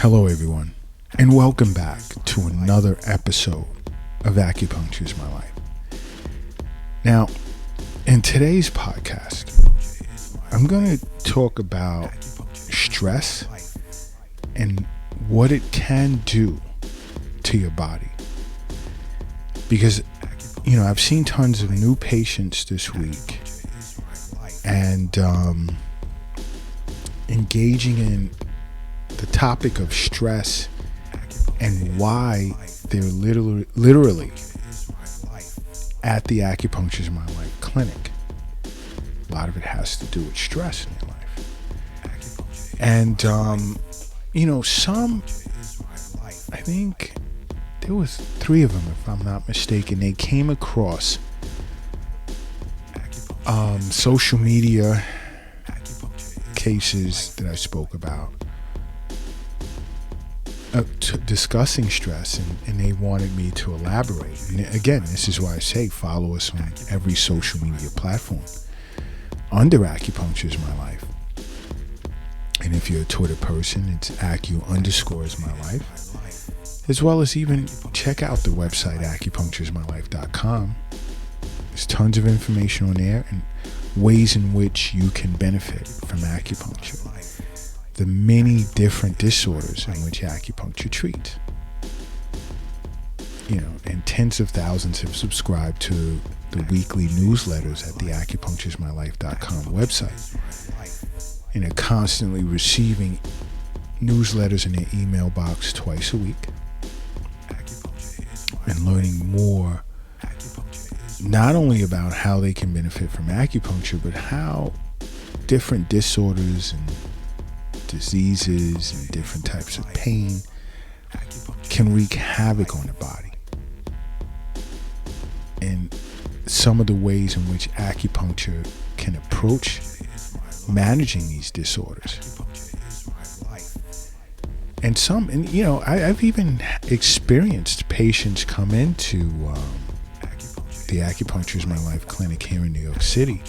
Hello everyone, and welcome back to another episode of Acupuncture is My Life. Now, in today's podcast, I'm going to talk about stress and what it can do to your body. Because, I've seen tons of new patients this week, and engaging in the topic of stress and why they're literally at the Acupuncture is My Life clinic. A lot of it has to do with stress in your life. And, I think there was 3 of them, if I'm not mistaken. They came across social media cases that I spoke about, discussing stress, and they wanted me to elaborate. And again, this is why I say follow us on every social media platform under Acupuncture is My Life. And if you're a Twitter person, it's Acu_is_my_life. As well as even check out the website acupunctureismylife.com. There's tons of information on there and ways in which you can benefit from acupuncture. The many different disorders in which acupuncture treats. And tens of thousands have subscribed to the weekly newsletters at the acupunctureismylife.com website. And are constantly receiving newsletters in their email box twice a week. And learning more, not only about how they can benefit from acupuncture, but how different disorders and diseases and different types of pain can wreak havoc on the body, and some of the ways in which acupuncture can approach managing these disorders. And I've even experienced patients come into the Acupuncture is My Life clinic here in New York City,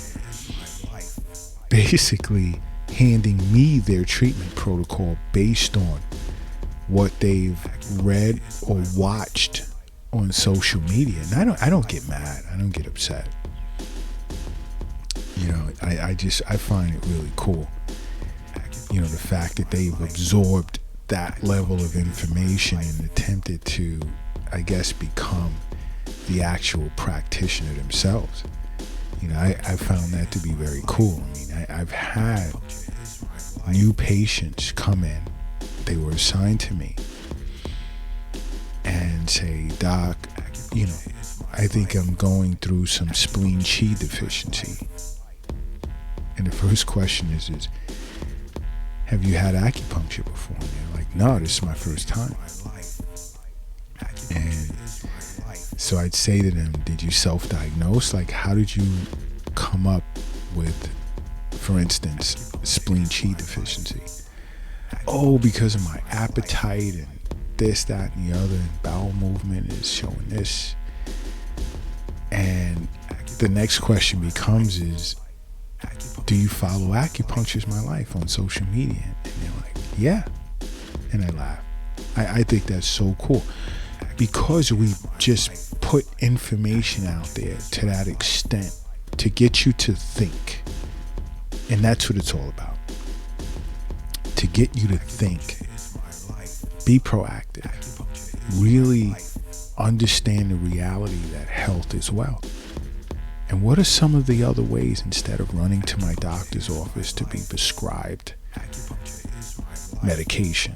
basically handing me their treatment protocol based on what they've read or watched on social media. And I don't get mad. I don't get upset. I find it really cool. The fact that they've absorbed that level of information and attempted to, I guess, become the actual practitioner themselves. I found that to be very cool. I've had new patients come in, they were assigned to me, and say, Doc, I think I'm going through some spleen chi deficiency. And the first question is have you had acupuncture before? And they're like, no, this is my first time. And so I'd say to them, did you self-diagnose? Like, how did you come up with, for instance, spleen chi deficiency? Oh, because of my appetite and this, that, and the other, and bowel movement is showing this. And the next question becomes do you follow Acupuncture is My Life on social media? And they're like, yeah. And I laugh. I think that's so cool, because we just put information out there to that extent to get you to think. And that's what it's all about. To get you to think, be proactive, really understand the reality that health is wealth. And what are some of the other ways, instead of running to my doctor's office to be prescribed medication?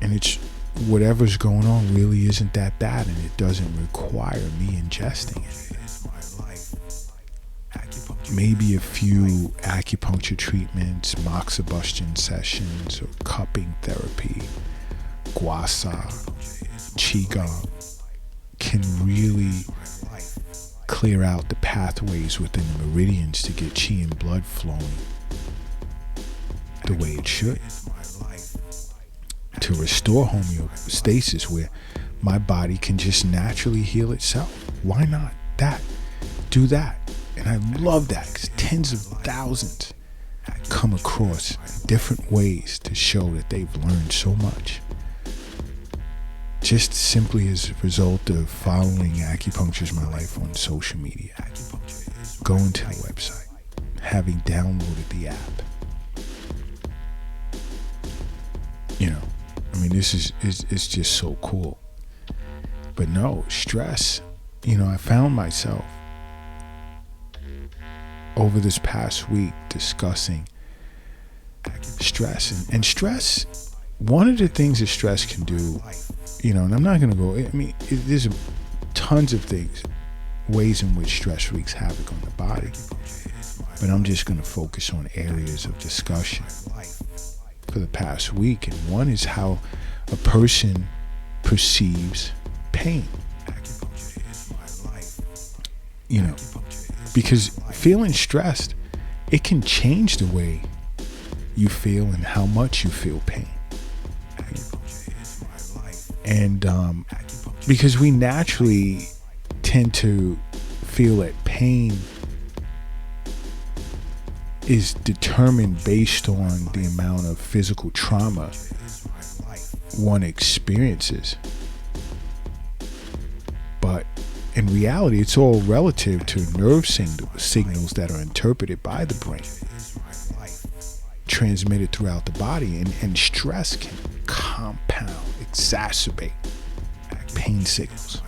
And it's whatever's going on really isn't that bad, and it doesn't require me ingesting it. Maybe a few acupuncture treatments, moxibustion sessions, or cupping therapy, guasa, qigong can really clear out the pathways within the meridians to get chi and blood flowing the way it should, to restore homeostasis where my body can just naturally heal itself. Why not do that? And I love that, because tens of thousands come across different ways to show that they've learned so much, just simply as a result of following Acupuncture's My Life on social media, going to the website, having downloaded the app. This is it's just so cool. But no, stress, I found myself over this past week discussing stress. And stress, one of the things that stress can do, and I'm not going to go, there's tons of things, ways in which stress wreaks havoc on the body. But I'm just going to focus on areas of discussion for the past week. And one is how a person perceives pain. Because feeling stressed, it can change the way you feel and how much you feel pain. And because we naturally tend to feel that pain is determined based on the amount of physical trauma one experiences. But in reality, it's all relative to nerve signals that are interpreted by the brain, transmitted throughout the body, and stress can compound, exacerbate pain signals.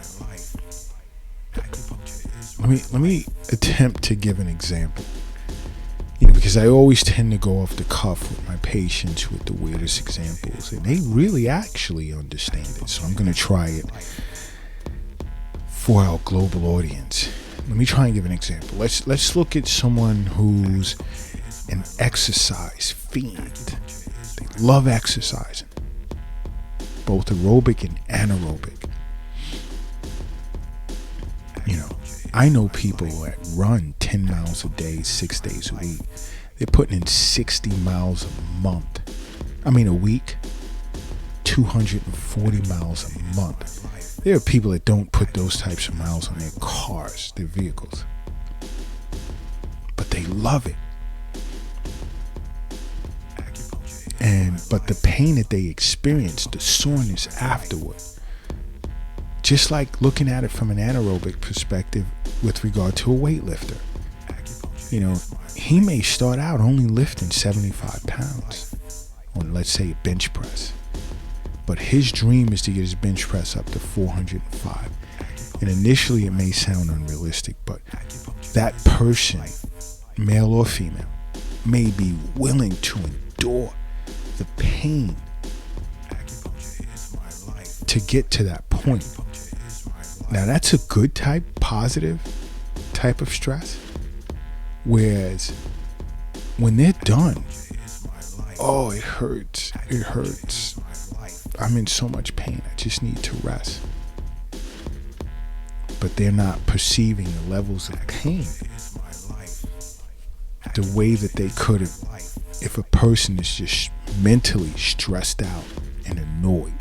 Let me attempt to give an example. Because I always tend to go off the cuff with my patients with the weirdest examples, and they really actually understand it. So I'm going to try it for our global audience. Let me try and give an example. Let's look at someone who's an exercise fiend. They love exercising, both aerobic and anaerobic. I know people that run 10 miles a day, 6 days a week. They're putting in 60 miles a week, 240 miles a month. There are people that don't put those types of miles on their cars, their vehicles. But they love it. But the pain that they experience, the soreness afterward, just like looking at it from an anaerobic perspective with regard to a weightlifter. He may start out only lifting 75 pounds on, let's say, a bench press. But his dream is to get his bench press up to 405. And initially it may sound unrealistic, but that person, male or female, may be willing to endure the pain to get to that point. Now that's a good type, positive type of stress. Whereas when they're done, oh, it hurts. I'm in so much pain. I just need to rest. But they're not perceiving the levels of pain the way that they could have if a person is just mentally stressed out and annoyed,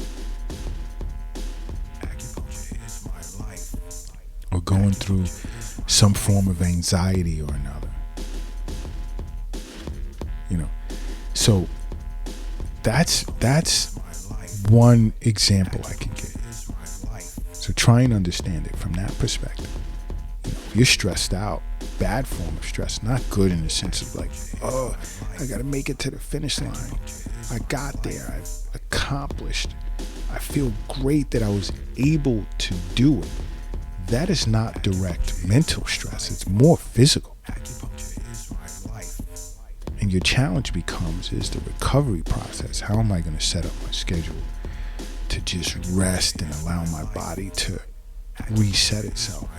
or going through some form of anxiety or another. So that's one example I can give. So try and understand it from that perspective. You're stressed out, bad form of stress, not good in the sense of like, oh, I gotta make it to the finish line. I got there, I've accomplished. I feel great that I was able to do it. That is not direct mental stress. It's more physical. And your challenge becomes is the recovery process. How am I going to set up my schedule to just rest and allow my body to reset itself?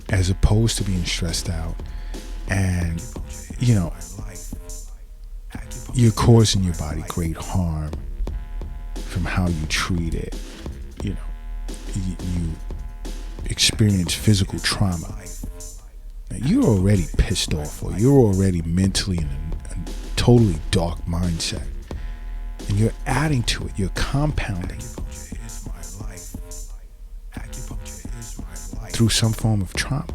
As opposed to being stressed out and, you're causing your body great harm from how you treat it. You experience physical trauma. Now, you're already pissed off, or you're already mentally in a totally dark mindset, and you're adding to it, you're compounding through some form of trauma.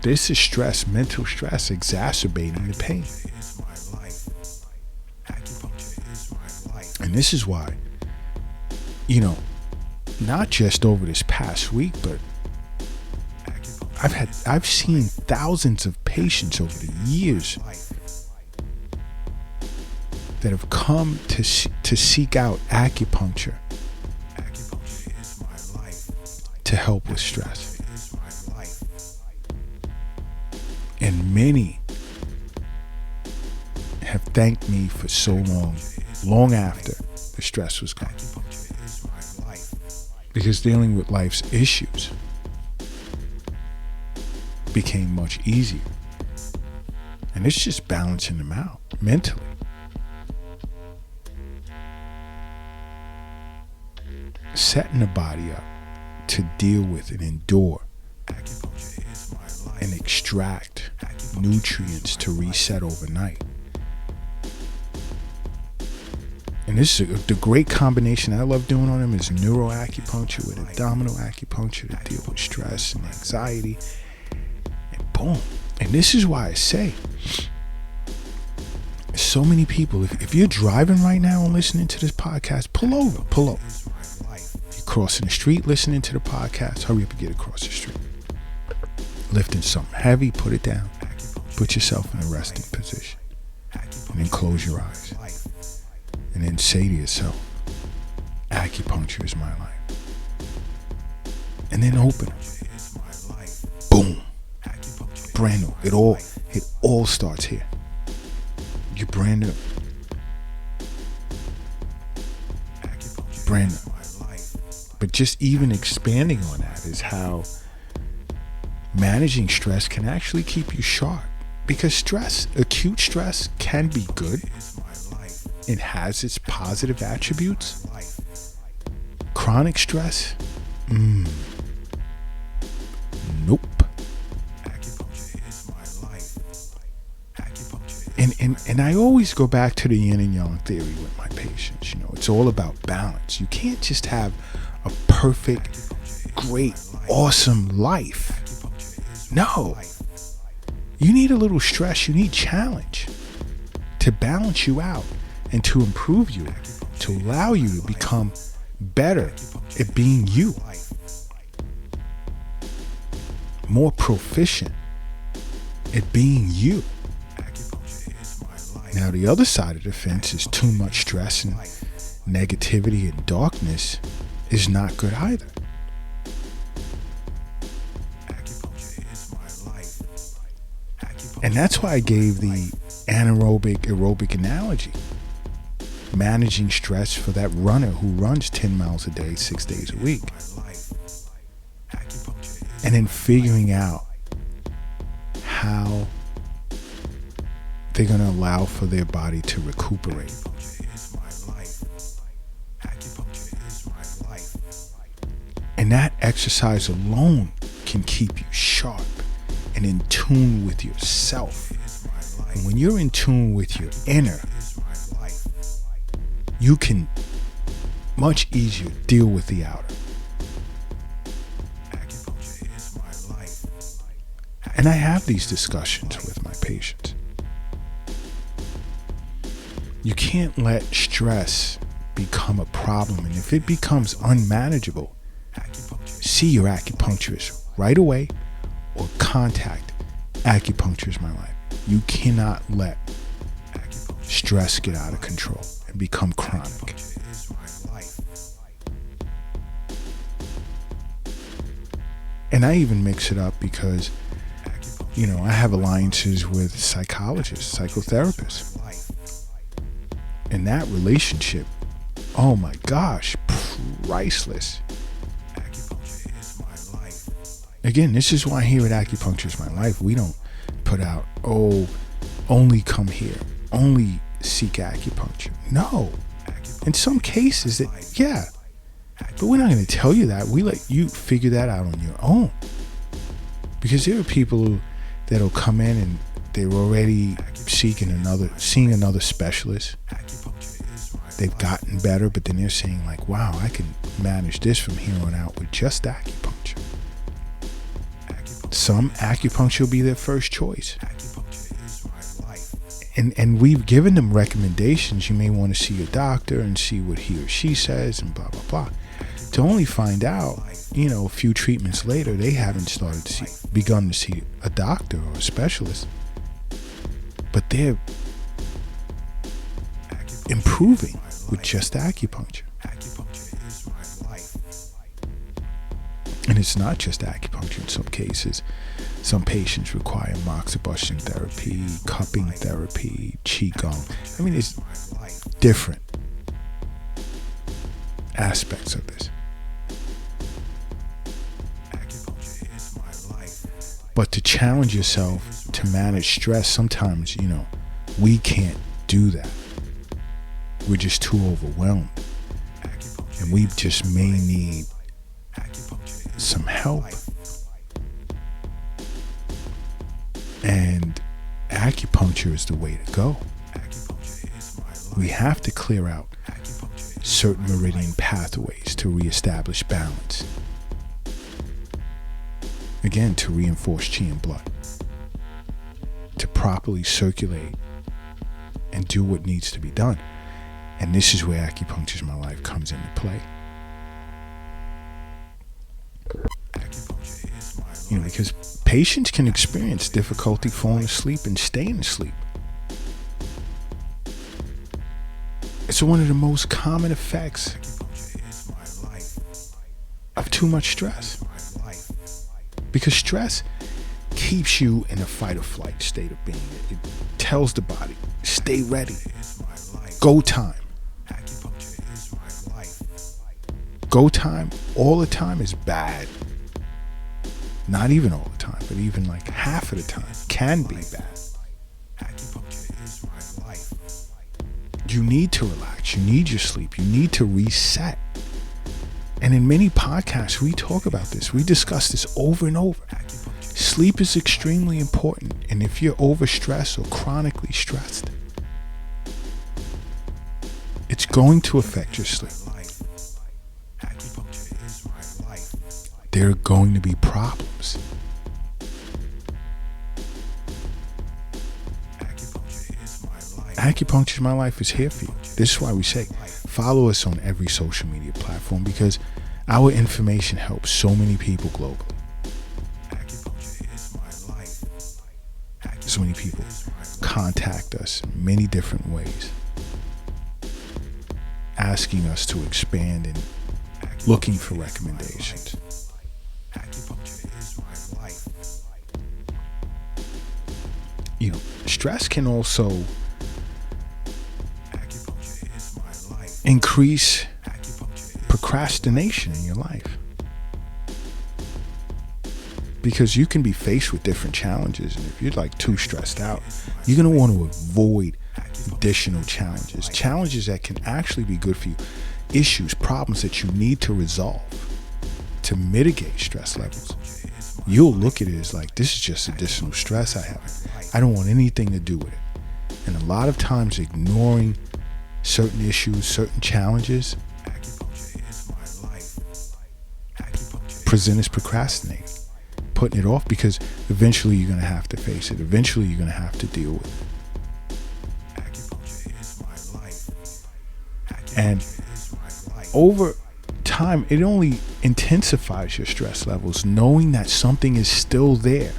This is stress, mental stress, exacerbating the pain. And this is why, not just over this past week, but I've seen thousands of patients over the years that have come to seek out acupuncture to help with stress. And many have thanked me for so long after the stress was gone. Because dealing with life's issues became much easier. And it's just balancing them out mentally. Setting the body up to deal with and endure and extract nutrients to reset overnight. And this is the great combination I love doing on them is neuroacupuncture with abdominal acupuncture to deal with stress and anxiety. And boom. And this is why I say, so many people, if you're driving right now and listening to this podcast, pull over. You're crossing the street listening to the podcast, hurry up and get across the street. Lifting something heavy, put it down. Put yourself in a resting position. And then close your eyes. And then say to yourself, acupuncture is my life. And then open it. Boom. Brand new. It all starts here. You're brand new. Brand new. But just even expanding on that is how managing stress can actually keep you sharp. Because stress, acute stress, can be good. It has its positive attributes. Chronic stress, nope. And I always go back to the yin and yang theory with my patients. It's all about balance. You can't just have a perfect, great, awesome life. No. You need a little stress. You need challenge to balance you out and to improve you, to allow you to become better at being you, more proficient at being you. Now, the other side of the fence is too much stress and negativity and darkness is not good either. And that's why I gave the aerobic analogy. Managing stress for that runner who runs 10 miles a day, 6 days a week. And then figuring out how they're going to allow for their body to recuperate. And that exercise alone can keep you sharp and in tune with yourself. And when you're in tune with your inner, you can much easier deal with the outer. And I have these discussions with my patients. You can't let stress become a problem. And if it becomes unmanageable, see your acupuncturist right away or contact Acupuncture is my life. You cannot let stress get out of control and become chronic. And I even mix it up because, I have alliances with psychologists, psychotherapists. And that relationship, oh my gosh, priceless. Again, this is why here at Acupuncture is my life, we don't put out, only come here, only seek acupuncture. No. In some cases, but we're not going to tell you that. We let you figure that out on your own. Because there are people that'll come in and they're already seeing another specialist. They've gotten better, but then they're saying like, wow, I can manage this from here on out with just acupuncture. Some acupuncture will be their first choice. And we've given them recommendations. You may want to see a doctor and see what he or she says and blah, blah, blah. To only find out, a few treatments later, they haven't begun to see a doctor or a specialist. But they're improving with just acupuncture. And it's not just acupuncture in some cases. Some patients require moxibustion therapy, cupping therapy, qigong. I mean, it's different aspects of this. But to challenge yourself to manage stress, sometimes, we can't do that. We're just too overwhelmed. And we just may need some help. And acupuncture is the way to go. We have to clear out certain meridian pathways to reestablish balance. Again, to reinforce chi and blood. To properly circulate and do what needs to be done. And this is where Acupuncture is My Life comes into play. Because patients can experience difficulty falling asleep and staying asleep. It's one of the most common effects of too much stress. Because stress keeps you in a fight or flight state of being. It tells the body, stay ready. Go time. Go time all the time is bad. Not even all the time, but even like half of the time can be bad. You need to relax. You need your sleep. You need to reset. And in many podcasts, we talk about this. We discuss this over and over. Sleep is extremely important. And if you're overstressed or chronically stressed, it's going to affect your sleep. There are going to be problems. Acupuncture is My Life is here for you. This is why we say follow us on every social media platform, because our information helps so many people globally. So many people contact us in many different ways, asking us to expand and looking for recommendations. Stress can also increase procrastination in your life, because you can be faced with different challenges, and if you're like too stressed out, you're going to want to avoid additional challenges that can actually be good for you, issues, problems that you need to resolve to mitigate stress levels. You'll look at it as like, this is just additional stress I have. I don't want anything to do with it. And a lot of times ignoring certain issues, certain challenges, present as procrastinating, putting it off, because eventually you're going to have to face it. Eventually you're going to have to deal with it. And over time, it only intensifies your stress levels. Knowing that something is still there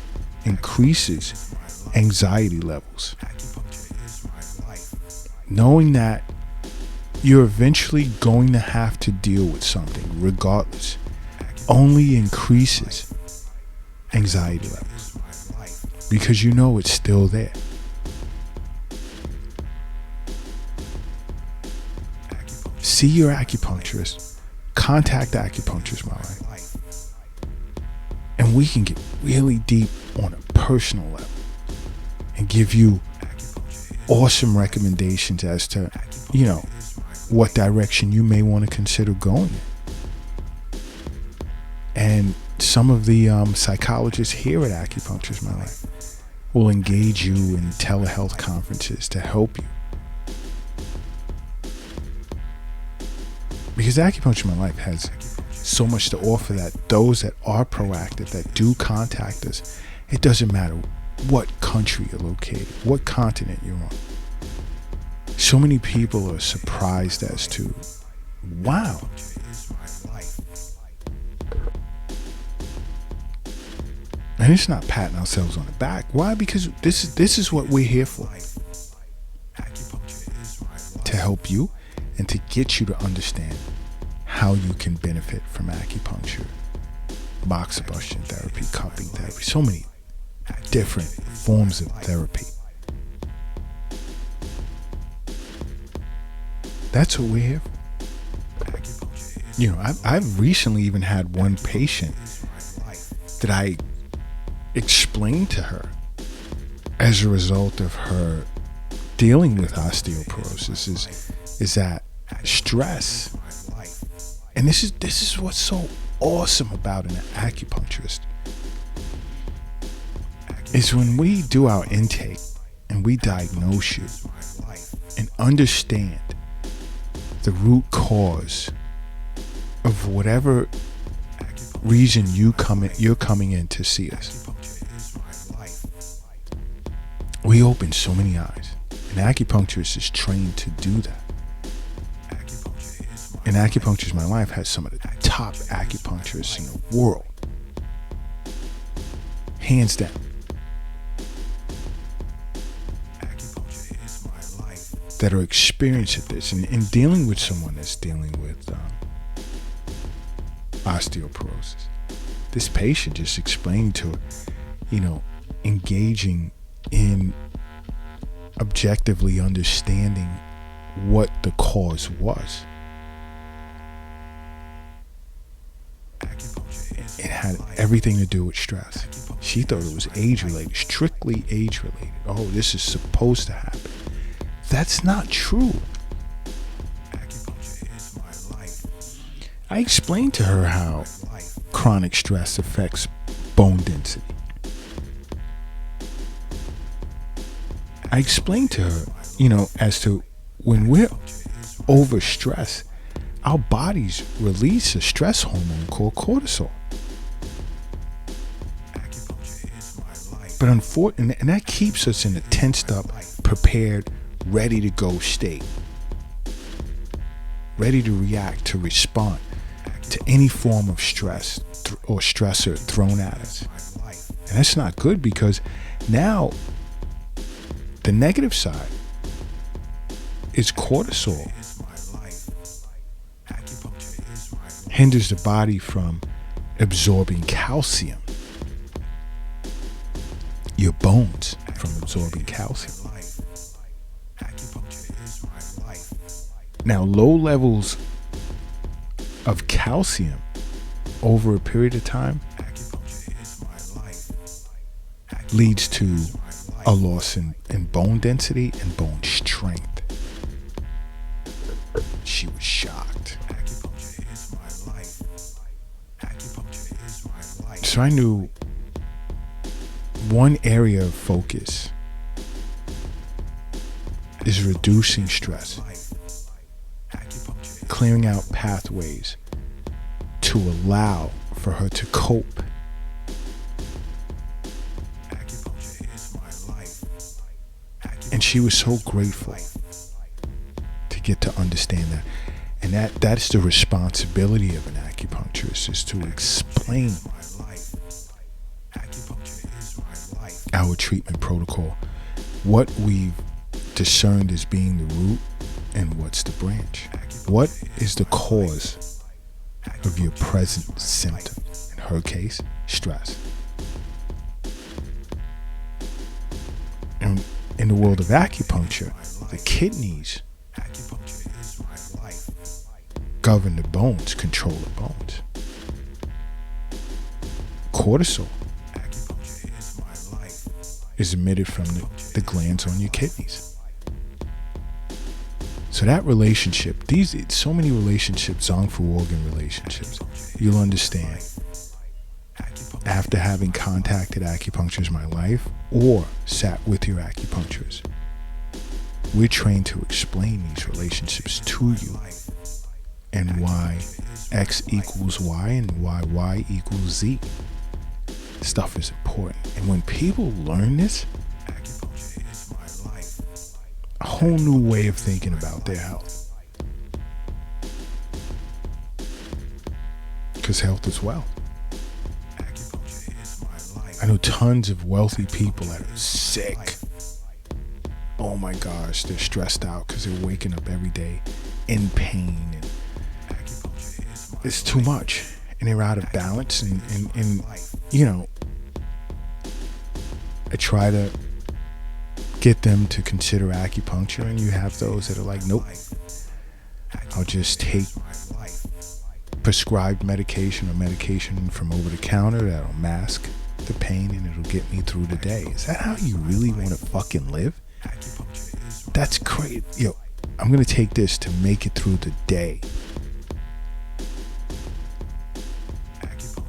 increases anxiety levels. Knowing that you're eventually going to have to deal with something regardless only increases anxiety levels, because you know it's still there. See your acupuncturist. Contact Acupuncture is My Life. And we can get really deep on a personal level and give you awesome recommendations as to, what direction you may want to consider going in. And some of the psychologists here at Acupuncture is My Life will engage you in telehealth conferences to help you. Because Acupuncture My Life has so much to offer that those that are proactive, that do contact us, it doesn't matter what country you're located, what continent you're on. So many people are surprised as to, wow, and it's not patting ourselves on the back. Why? Because this is what we're here for. To help you and to get you to understand how you can benefit from acupuncture, moxibustion therapy, cupping therapy, so many different forms of therapy. That's what we're here for. I've recently even had one patient that I explained to her as a result of her dealing with osteoporosis is that stress, and this is what's so awesome about an acupuncturist, is when we do our intake and we diagnose you and understand the root cause of whatever reason you're coming in to see us. We open so many eyes. An acupuncturist is trained to do that. And Acupuncture My Life has some of the top acupuncturists in the world. Hands down. That are experienced at this and in dealing with someone that's dealing with osteoporosis. This patient just explained to her, engaging in objectively understanding what the cause was. It had everything to do with stress. She thought it was age-related, strictly age-related. Oh, this is supposed to happen. That's not true. I explained to her how chronic stress affects bone density. I explained to her, as to when we're overstressed, our bodies release a stress hormone called cortisol. But unfortunately, and that keeps us in a tensed up, prepared, ready to go state. Ready to react, to respond to any form of stress or stressor thrown at us. And that's not good, because now the negative side is cortisol. Hinders the body from absorbing calcium. Your bones from absorbing calcium. Now, low levels of calcium over a period of time leads to a loss in bone density and bone strength. She was shocked. So I knew one area of focus is reducing stress, clearing out pathways to allow for her to cope. And she was so grateful to get to understand that. And that's the responsibility of an acupuncturist, is to explain our treatment protocol, what we've discerned as being the root and what's the branch. What is the cause of your present symptom? In her case, stress. And in the world of acupuncture, the kidneys govern the bones, control the bones. Cortisol is emitted from the glands on your kidneys. So that relationship, so many relationships, Zongfu organ relationships, you'll understand after having contacted Acupuncture My Life or sat with your acupuncturist. We're trained to explain these relationships to you and why X equals Y and why Y equals Z. Stuff is important. And when people learn this, a whole new way of thinking about their health. Because health is wealth. I know tons of wealthy people that are sick. Oh my gosh, they're stressed out because they're waking up every day in pain. And it's too much. And they're out of balance. And you know, I try to get them to consider acupuncture, and you have those that are like, nope, I'll just take prescribed medication or medication from over the counter that'll mask the pain and it'll get me through the day. Is that how you really want to fucking live? That's crazy. Yo, I'm gonna take this to make it through the day.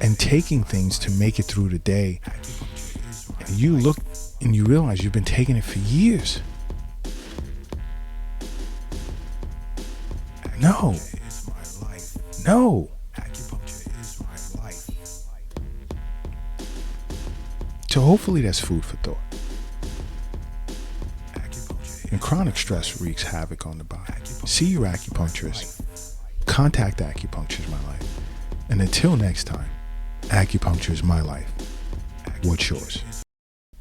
And taking things to make it through the day, and you look and you realize you've been taking it for years. No. So hopefully that's food for thought. And chronic stress wreaks havoc on the body. See your acupuncturist. Contact Acupuncture is my life. And until next time, acupuncture is my life. What's yours?